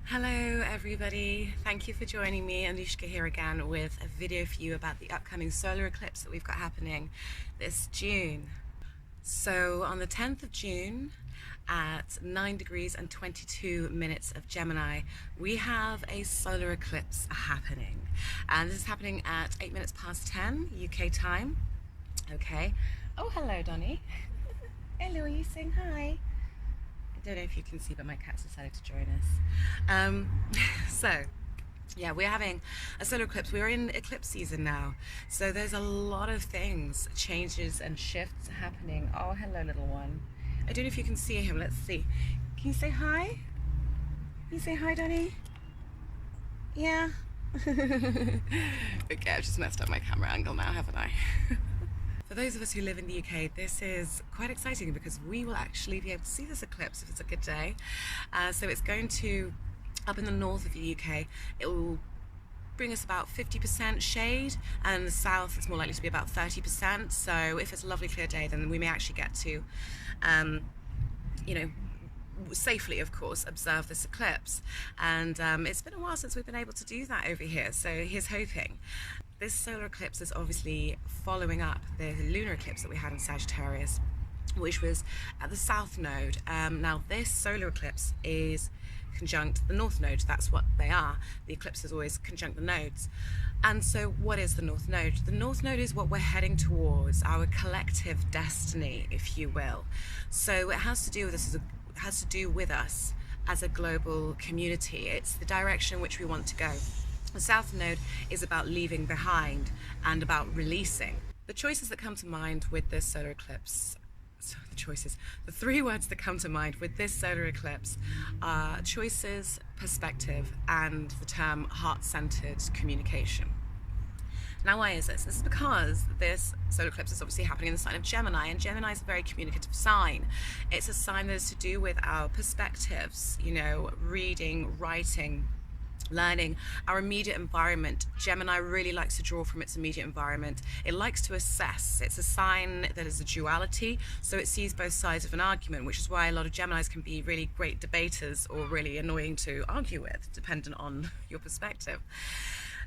Hello everybody, thank you for joining me. Anushka here again with a video for you about the upcoming solar eclipse that we've got happening this June. So on the 10th of June at 9 degrees and 22 minutes of Gemini, we have a solar eclipse happening. And this is happening at 8 minutes past 10 UK time. Okay. Oh, hello Donnie. Hello, are you saying hi? I don't know if you can see, but my cat's decided to join us. So yeah, we're having a solar eclipse. We're in eclipse season now, so there's a lot of things, changes and shifts happening. Oh, hello little one. I don't know if you can see him. Let's see. Can you say hi? Can you say hi, Donnie? Yeah. Okay, I've just messed up my camera angle now, haven't I? For those of us who live in the UK, this is quite exciting because we will actually be able to see this eclipse if it's a good day. So it's going to, up in the north of the UK, it will bring us about 50% shade, and in the south it's more likely to be about 30%. So if it's a lovely clear day, then we may actually get to, safely, of course, observe this eclipse. And it's been a while since we've been able to do that over here, so here's hoping. This solar eclipse is obviously following up the lunar eclipse that we had in Sagittarius, which was at the south node. Now this solar eclipse is conjunct the north node. That's what they are. The eclipses always conjunct the nodes. And so what is the north node? The north node is what we're heading towards, our collective destiny, if you will. So it has to do with us as a global community. It's the direction in which we want to go. The south node is about leaving behind and about releasing. The choices that come to mind with this solar eclipse, the three words that come to mind with this solar eclipse are choices, perspective, and the term heart-centered communication. Now, why is this? This is because this solar eclipse is obviously happening in the sign of Gemini, and Gemini is a very communicative sign. It's a sign that is to do with our perspectives, reading, writing, learning, our immediate environment. Gemini really likes to draw from its immediate environment. It likes to assess. It's a sign that is a duality, so it sees both sides of an argument, which is why a lot of Geminis can be really great debaters or really annoying to argue with, dependent on your perspective.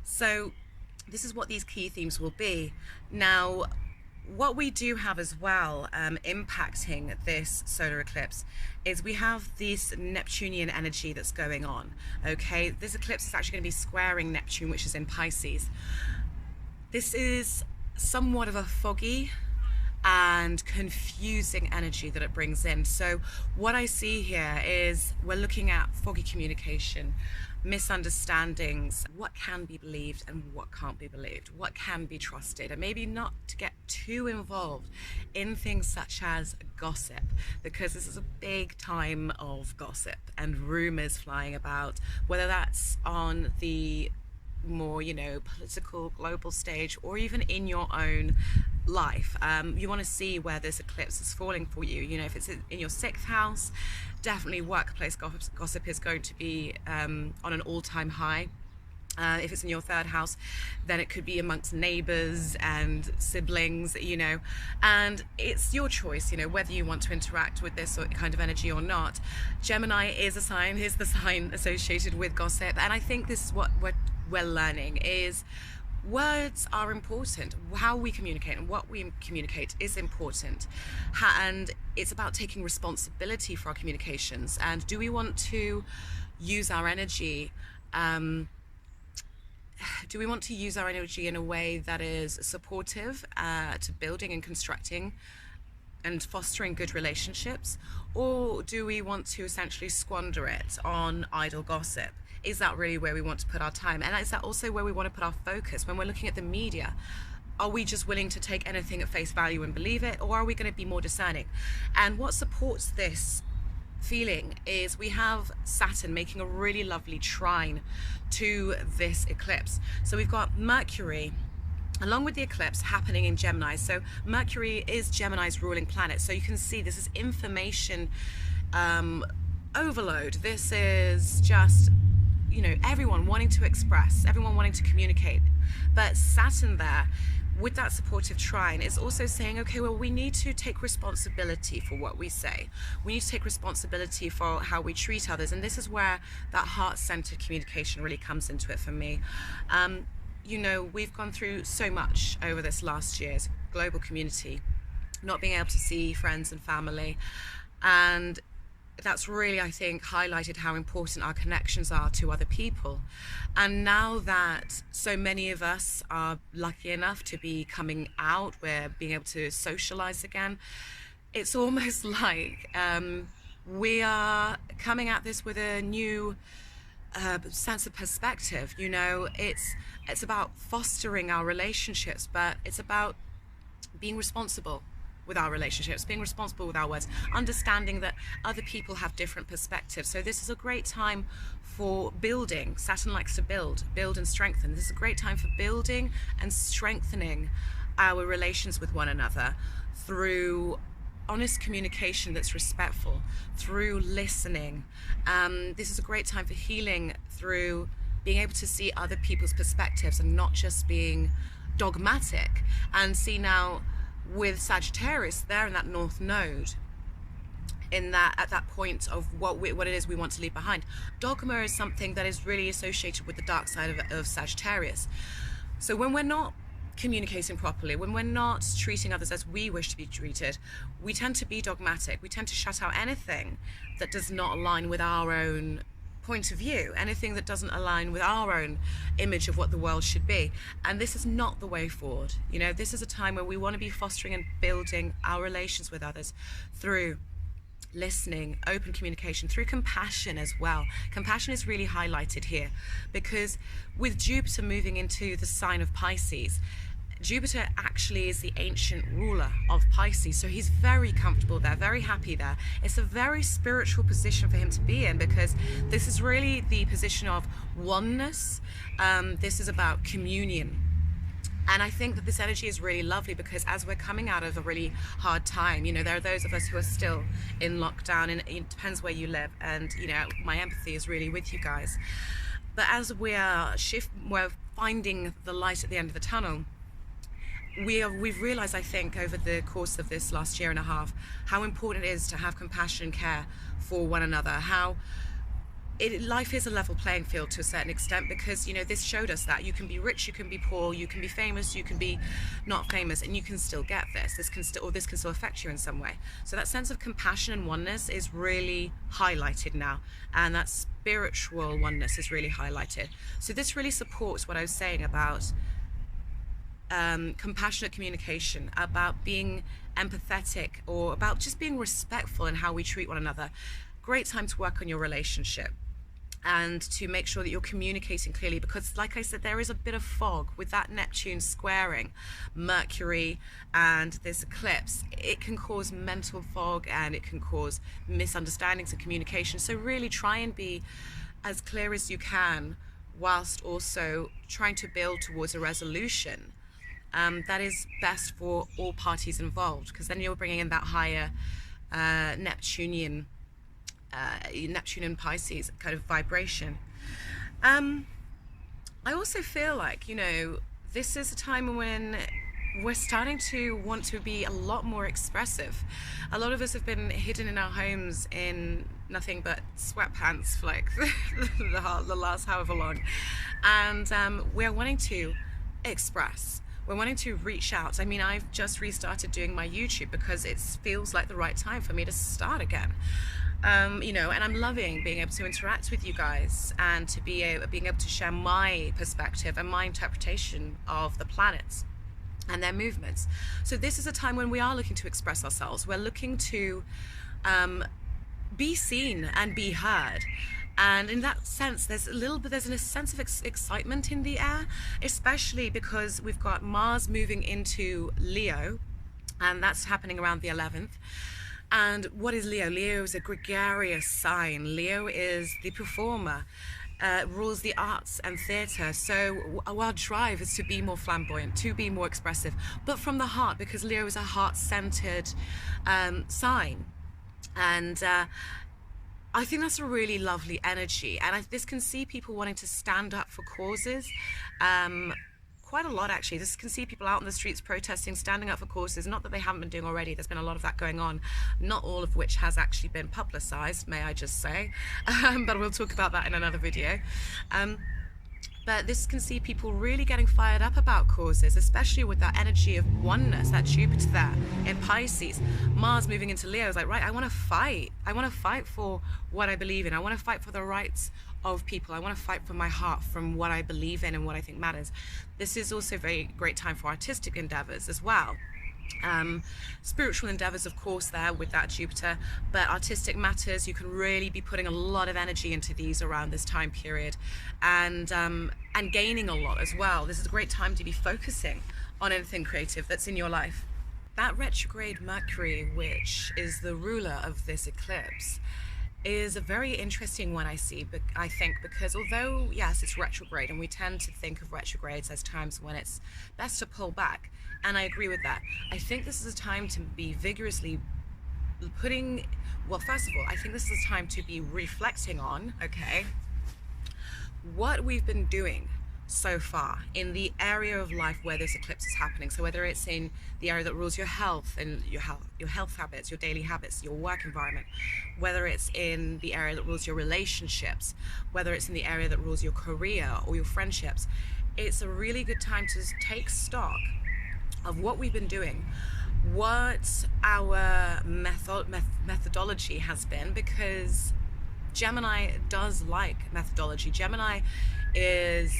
So this is what these key themes will be. Now, what we do have as well impacting this solar eclipse is we have this Neptunian energy that's going on. Okay, this eclipse is actually going to be squaring Neptune, which is in Pisces. This is somewhat of a foggy and confusing energy that it brings in. So what I see here is we're looking at foggy communication, misunderstandings, what can be believed and what can't be believed, what can be trusted, and maybe not to get too involved in things such as gossip, because this is a big time of gossip and rumors flying about, whether that's on the more political global stage or even in your own life. You want to see where this eclipse is falling for you. If it's in your 6th house, definitely workplace gossip is going to be on an all-time high. If it's in your 3rd house, then it could be amongst neighbors and siblings, and it's your choice, whether you want to interact with this kind of energy or not. Gemini is the sign associated with gossip, and I think this is what we're learning is words are important. How we communicate and what we communicate is important, and it's about taking responsibility for our communications. And do we want to use our energy in a way that is supportive to building and constructing and fostering good relationships, or do we want to essentially squander it on idle gossip? Is that really where we want to put our time? And is that also where we want to put our focus when we're looking at the media? Are we just willing to take anything at face value and believe it, or are we going to be more discerning? And what supports this feeling is we have Saturn making a really lovely trine to this eclipse. So we've got Mercury along with the eclipse happening in Gemini. So Mercury is Gemini's ruling planet. So you can see this is information overload. This is just everyone wanting to express, everyone wanting to communicate. But Saturn there with that supportive trine, it's also saying, okay, well, we need to take responsibility for what we say. We need to take responsibility for how we treat others. And this is where that heart-centered communication really comes into it for me. You know, we've gone through so much over this last year as a global community, not being able to see friends and family. And that's really, I think, highlighted how important our connections are to other people. And now that so many of us are lucky enough to be coming out, we're being able to socialize again, it's almost like we are coming at this with a new sense of perspective. You know, it's about fostering our relationships, but it's about being responsible with our relationships, being responsible with our words, understanding that other people have different perspectives. So this is a great time for building. Saturn likes to build and strengthen. This is a great time for building and strengthening our relations with one another through honest communication that's respectful, through listening. This is a great time for healing through being able to see other people's perspectives and not just being dogmatic. And see now, with Sagittarius there in that North Node, in that at that point of what it is we want to leave behind. Dogma is something that is really associated with the dark side of Sagittarius. So when we're not communicating properly, when we're not treating others as we wish to be treated, we tend to be dogmatic. We tend to shut out anything that does not align with our own point of view, anything that doesn't align with our own image of what the world should be. And this is not the way forward. You know, this is a time where we want to be fostering and building our relations with others through listening, open communication, through compassion as well. Compassion is really highlighted here because with Jupiter moving into the sign of Pisces, Jupiter actually is the ancient ruler of Pisces, so he's very comfortable there, very happy there. It's a very spiritual position for him to be in because this is really the position of oneness. This is about communion. And I think that this energy is really lovely because as we're coming out of a really hard time, you know, there are those of us who are still in lockdown, and it depends where you live. And, you know, my empathy is really with you guys. But as we're finding the light at the end of the tunnel, we've realized, I think, over the course of this last year and a half, how important it is to have compassion and care for one another, how life is a level playing field to a certain extent because, you know, this showed us that you can be rich, you can be poor, you can be famous, you can be not famous, and you can still get this. This can still affect you in some way. So that sense of compassion and oneness is really highlighted now, and that spiritual oneness is really highlighted. So this really supports what I was saying about compassionate communication, about being empathetic, or about just being respectful in how we treat one another. Great time to work on your relationship and to make sure that you're communicating clearly because, like I said, there is a bit of fog with that Neptune squaring Mercury and this eclipse. It can cause mental fog and it can cause misunderstandings of communication. So really try and be as clear as you can whilst also trying to build towards a resolution that is best for all parties involved, because then you're bringing in that higher Neptune and Pisces kind of vibration. I also feel like, you know, this is a time when we're starting to want to be a lot more expressive. A lot of us have been hidden in our homes in nothing but sweatpants for like the last however long, and we're wanting to express. We're wanting to reach out. I mean, I've just restarted doing my YouTube because it feels like the right time for me to start again. You know, and I'm loving being able to interact with you guys and to being able to share my perspective and my interpretation of the planets and their movements. So this is a time when we are looking to express ourselves. We're looking to be seen and be heard. And in that sense, there's a sense of excitement in the air, especially because we've got Mars moving into Leo, and that's happening around the 11th. And what is Leo? Leo is a gregarious sign. Leo is the performer, rules the arts and theatre. So our drive is to be more flamboyant, to be more expressive, but from the heart, because Leo is a heart-centered sign. And I think that's a really lovely energy, and this can see people wanting to stand up for causes quite a lot actually. This can see people out on the streets protesting, standing up for causes, not that they haven't been doing already. There's been a lot of that going on, not all of which has actually been publicized, may I just say, but we'll talk about that in another video. But this can see people really getting fired up about causes, especially with that energy of oneness, that Jupiter there in Pisces. Mars moving into Leo is like, right, I want to fight. I want to fight for what I believe in. I want to fight for the rights of people. I want to fight for my heart from what I believe in and what I think matters. This is also a very great time for artistic endeavors as well. Spiritual endeavors, of course, there with that Jupiter, but artistic matters, you can really be putting a lot of energy into these around this time period, and gaining a lot as well. This is a great time to be focusing on anything creative that's in your life. That retrograde Mercury, which is the ruler of this eclipse, is a very interesting one, I think, because although, yes, it's retrograde, and we tend to think of retrogrades as times when it's best to pull back, and I agree with that. I think this is a time to be vigorously well, first of all, I think this is a time to be reflecting on, okay, what we've been doing so far in the area of life where this eclipse is happening. So whether it's in the area that rules your health and your health habits, your daily habits, your work environment, whether it's in the area that rules your relationships, whether it's in the area that rules your career or your friendships, it's a really good time to take stock of what we've been doing, what our methodology has been, because Gemini does like methodology. Gemini is,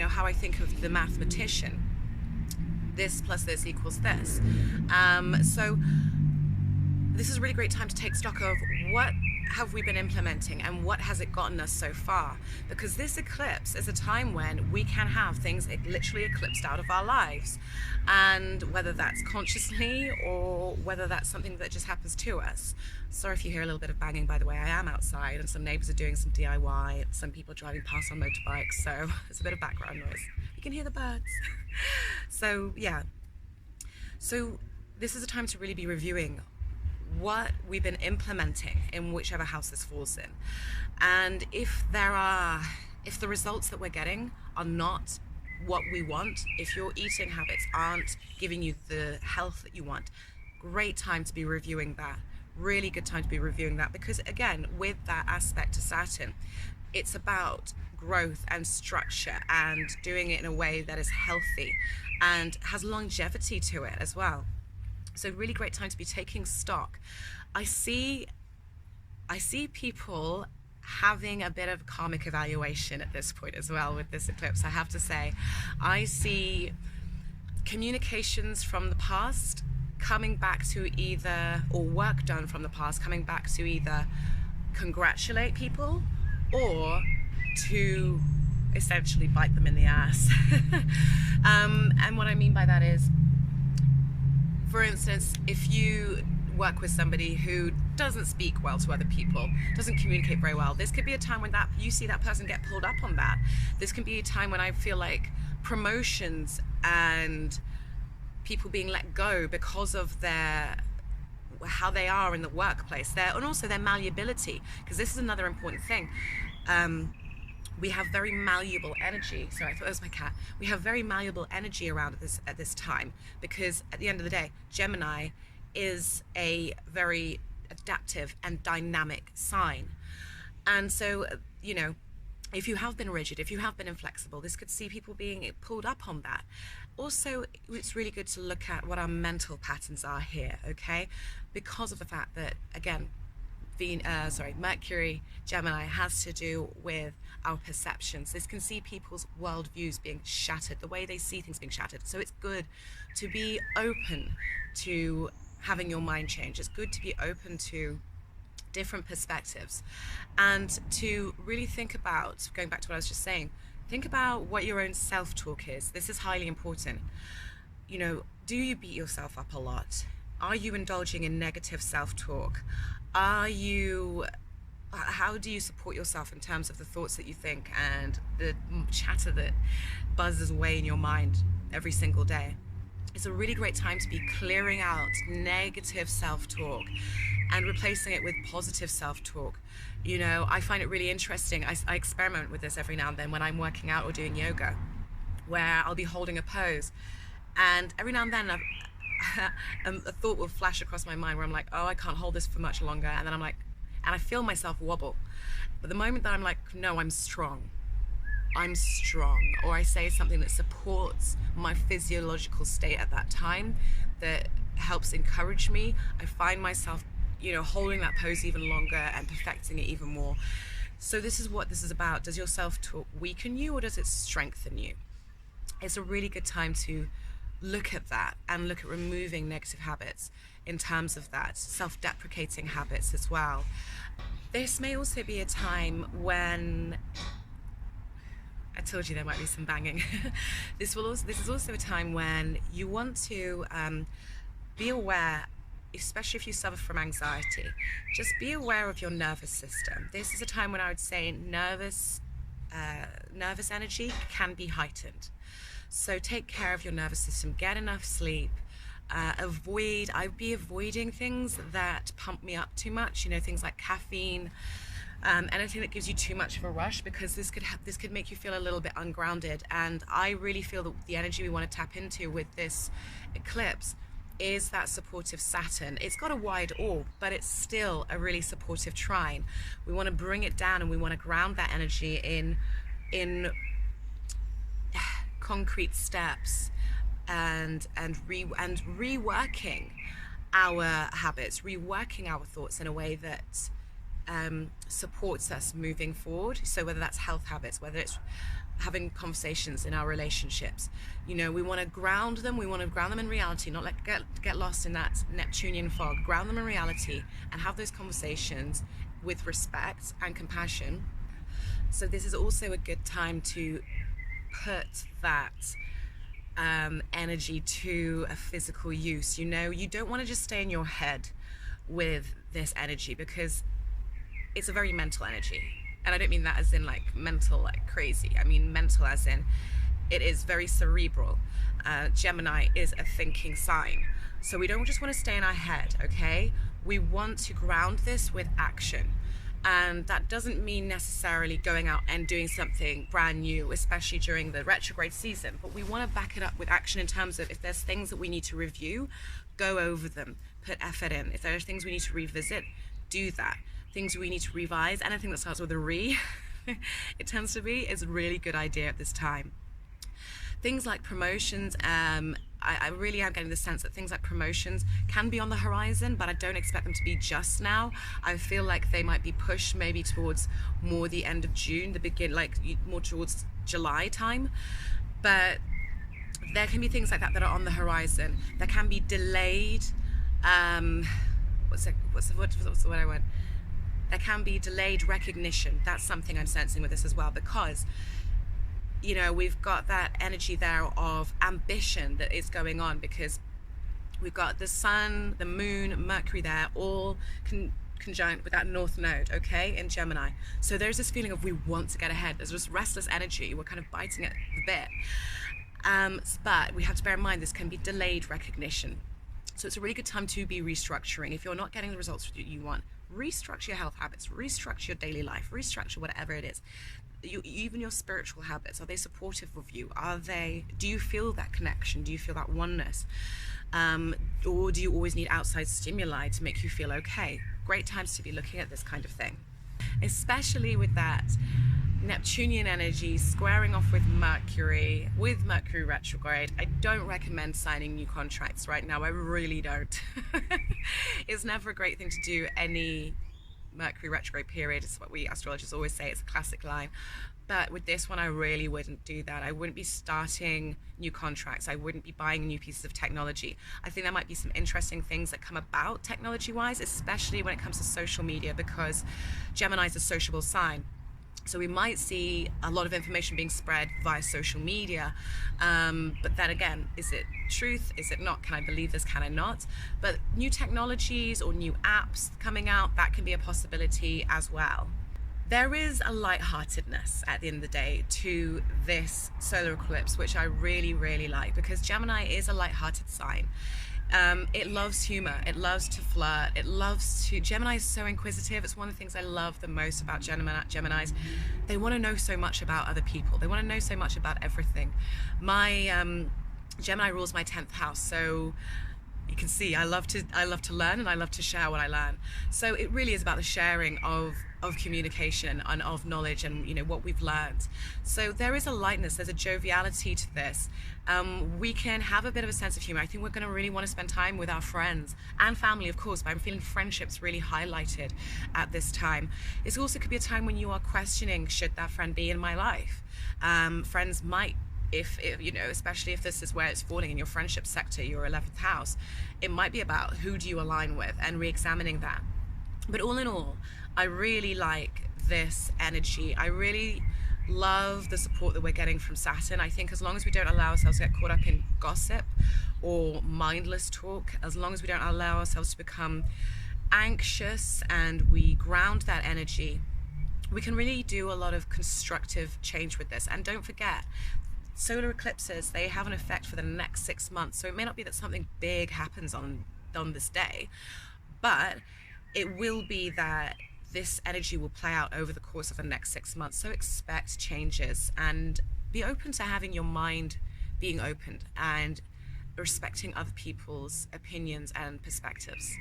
how I think of the mathematician. This plus this equals this. So this is a really great time to take stock of what have we been implementing and what has it gotten us so far, because this eclipse is a time when we can have things literally eclipsed out of our lives, and whether that's consciously or whether that's something that just happens to us. Sorry if you hear a little bit of banging, by the way. I am outside and some neighbors are doing some DIY, some people driving past on motorbikes, so there's a bit of background noise. You can hear the birds. So yeah, so this is a time to really be reviewing what we've been implementing in whichever house this falls in, and if the results that we're getting are not what we want, if your eating habits aren't giving you the health that you want, great time to be reviewing that. Really good time to be reviewing that, because again, with that aspect to Saturn, it's about growth and structure and doing it in a way that is healthy and has longevity to it as well. So really great time to be taking stock. I see people having a bit of karmic evaluation at this point as well with this eclipse, I have to say. I see communications from the past coming back to either, or work done from the past coming back to either congratulate people or to essentially bite them in the ass. And what I mean by that is, for instance, if you work with somebody who doesn't speak well to other people, doesn't communicate very well, this could be a time when you see that person get pulled up on that. This can be a time when I feel like promotions and people being let go because of how they are in the workplace, and also their malleability, because this is another important thing. We have very malleable energy. Sorry, I thought that was my cat. We have very malleable energy around at this time, because at the end of the day, Gemini is a very adaptive and dynamic sign. And so, if you have been rigid, if you have been inflexible, this could see people being pulled up on that. Also, it's really good to look at what our mental patterns are here, okay? Because of the fact that, again, Mercury, Gemini has to do with our perceptions. This can see people's worldviews being shattered, the way they see things being shattered. So it's good to be open to having your mind change. It's good to be open to different perspectives, and to really think about, going back to what I was just saying, think about what your own self-talk is. This is highly important. Do you beat yourself up a lot? Are you indulging in negative self-talk? How do you support yourself in terms of the thoughts that you think and the chatter that buzzes away in your mind every single day? It's a really great time to be clearing out negative self-talk and replacing it with positive self-talk. I find it really interesting. I experiment with this every now and then when I'm working out or doing yoga. where I'll be holding a pose, and every now and then a thought will flash across my mind where I'm like, oh, I can't hold this for much longer, and then I'm like, and I feel myself wobble. But the moment that I'm like, no, I'm strong, or I say something that supports my physiological state at that time, that helps encourage me, I find myself, holding that pose even longer and perfecting it even more. So this is what this is about. Does your self-talk weaken you, or does it strengthen you? It's a really good time to look at that and look at removing negative habits in terms of that, self-deprecating habits as well. This may also be a time when, I told you there might be some banging. This is also a time when you want to be aware, especially if you suffer from anxiety, just be aware of your nervous system. This is a time when I would say nervous energy can be heightened. So take care of your nervous system, get enough sleep, I'd be avoiding things that pump me up too much, things like caffeine, anything that gives you too much of a rush, because this could make you feel a little bit ungrounded. And I really feel that the energy we want to tap into with this eclipse is that supportive Saturn. It's got a wide orb, but it's still a really supportive trine. We want to bring it down, and we want to ground that energy in concrete steps, and reworking our habits, reworking our thoughts in a way that supports us moving forward. So whether that's health habits, whether it's having conversations in our relationships, we want to ground them. We want to ground them in reality, not get lost in that Neptunian fog. Ground them in reality and have those conversations with respect and compassion. So this is also a good time to put that energy to a physical use. You don't want to just stay in your head with this energy, because it's a very mental energy. And I don't mean that as in like mental, like crazy. I mean mental as in it is very cerebral. Gemini is a thinking sign. So we don't just want to stay in our head, okay? We want to ground this with action. And that doesn't mean necessarily going out and doing something brand new, especially during the retrograde season. But we want to back it up with action in terms of, if there's things that we need to review, go over them, put effort in. If there are things we need to revisit, do that. Things we need to revise, anything that starts with a re, it tends to be, is a really good idea at this time. Things like promotions, I really am getting the sense that things like promotions can be on the horizon, but I don't expect them to be just now. I feel like they might be pushed maybe towards more the end of June, more towards July time. But there can be things like that are on the horizon. There can be delayed, what's the word I want? There can be delayed recognition. That's something I'm sensing with this as well, because we've got that energy there of ambition that is going on, because we've got the sun, the moon, Mercury there, all conjunct with that north node, okay, in Gemini. So there's this feeling of we want to get ahead. There's this restless energy. We're kind of biting at the bit. But we have to bear in mind this can be delayed recognition. So it's a really good time to be restructuring. If you're not getting the results you want, restructure your health habits, restructure your daily life, restructure whatever it is. Even your spiritual habits, are they supportive of you? Do you feel that connection? Do you feel that oneness? Or do you always need outside stimuli to make you feel okay? Great times to be looking at this kind of thing, especially with that Neptunian energy squaring off with Mercury retrograde. I don't recommend signing new contracts right now. I really don't. It's never a great thing to do any Mercury retrograde period. It's what we astrologers always say. It's a classic line. But with this one, I really wouldn't do that. I wouldn't be starting new contracts. I wouldn't be buying new pieces of technology. I think there might be some interesting things that come about technology-wise, especially when it comes to social media, because Gemini is a sociable sign. So we might see a lot of information being spread via social media, but then again, is it truth? Is it not? Can I believe this? Can I not? But new technologies or new apps coming out, that can be a possibility as well. There is a lightheartedness at the end of the day to this solar eclipse, which I really, really like, because Gemini is a lighthearted sign. It loves humor, it loves to flirt, it loves to... Gemini is so inquisitive. It's one of the things I love the most about Geminis. They want to know so much about other people. They want to know so much about everything. My Gemini rules my 10th house, so you can see I love to learn, and I love to share what I learn. So it really is about the sharing of communication and of knowledge, and what we've learned. So there is a lightness, there's a joviality to this. We can have a bit of a sense of humor. I think we're going to really want to spend time with our friends and family, of course, but I'm feeling friendships really highlighted at this time. It also could be a time when you are questioning, should that friend be in my life? Friends might, if especially if this is where it's falling in your friendship sector, your 11th house, it might be about who do you align with and re-examining that. But all in all, I really like this energy. I really love the support that we're getting from Saturn. I think as long as we don't allow ourselves to get caught up in gossip or mindless talk, as long as we don't allow ourselves to become anxious and we ground that energy, we can really do a lot of constructive change with this. And don't forget, solar eclipses, they have an effect for the next 6 months. So it may not be that something big happens on this day, but it will be that this energy will play out over the course of the next 6 months. So expect changes and be open to having your mind being opened and respecting other people's opinions and perspectives.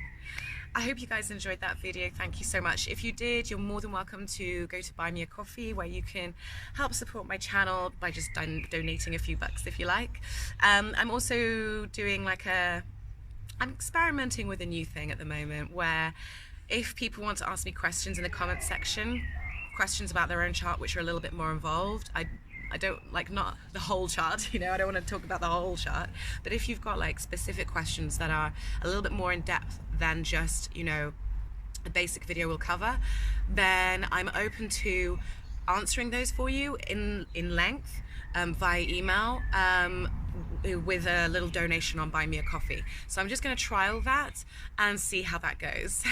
I hope you guys enjoyed that video. Thank you so much. If you did, you're more than welcome to go to Buy Me a Coffee, where you can help support my channel by just donating a few bucks if you like. I'm also doing I'm experimenting with a new thing at the moment, where if people want to ask me questions in the comment section, questions about their own chart which are a little bit more involved, I don't not the whole chart, I don't want to talk about the whole chart, but if you've got specific questions that are a little bit more in depth than just a basic video will cover, then I'm open to answering those for you in length via email, with a little donation on Buy Me a Coffee. So I'm just going to trial that and see how that goes.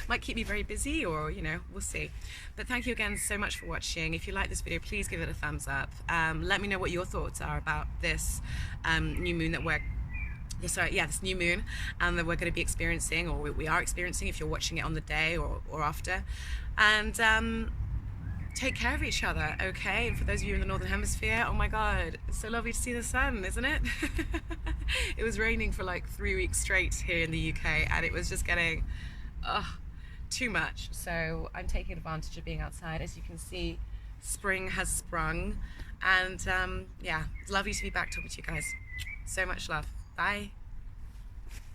Might keep me very busy, or we'll see. But thank you again so much for watching. If you like this video, please give it a thumbs up. Let me know what your thoughts are about this new moon that this new moon that we're going to be experiencing, or we are experiencing if you're watching it on the day or after. And take care of each other, okay? And for those of you in the Northern Hemisphere, oh my God, it's so lovely to see the sun, isn't it? It was raining for 3 weeks straight here in the UK, and it was just getting too much. So I'm taking advantage of being outside. As you can see, spring has sprung, and yeah, it's lovely to be back talking to you guys. So much love. Bye.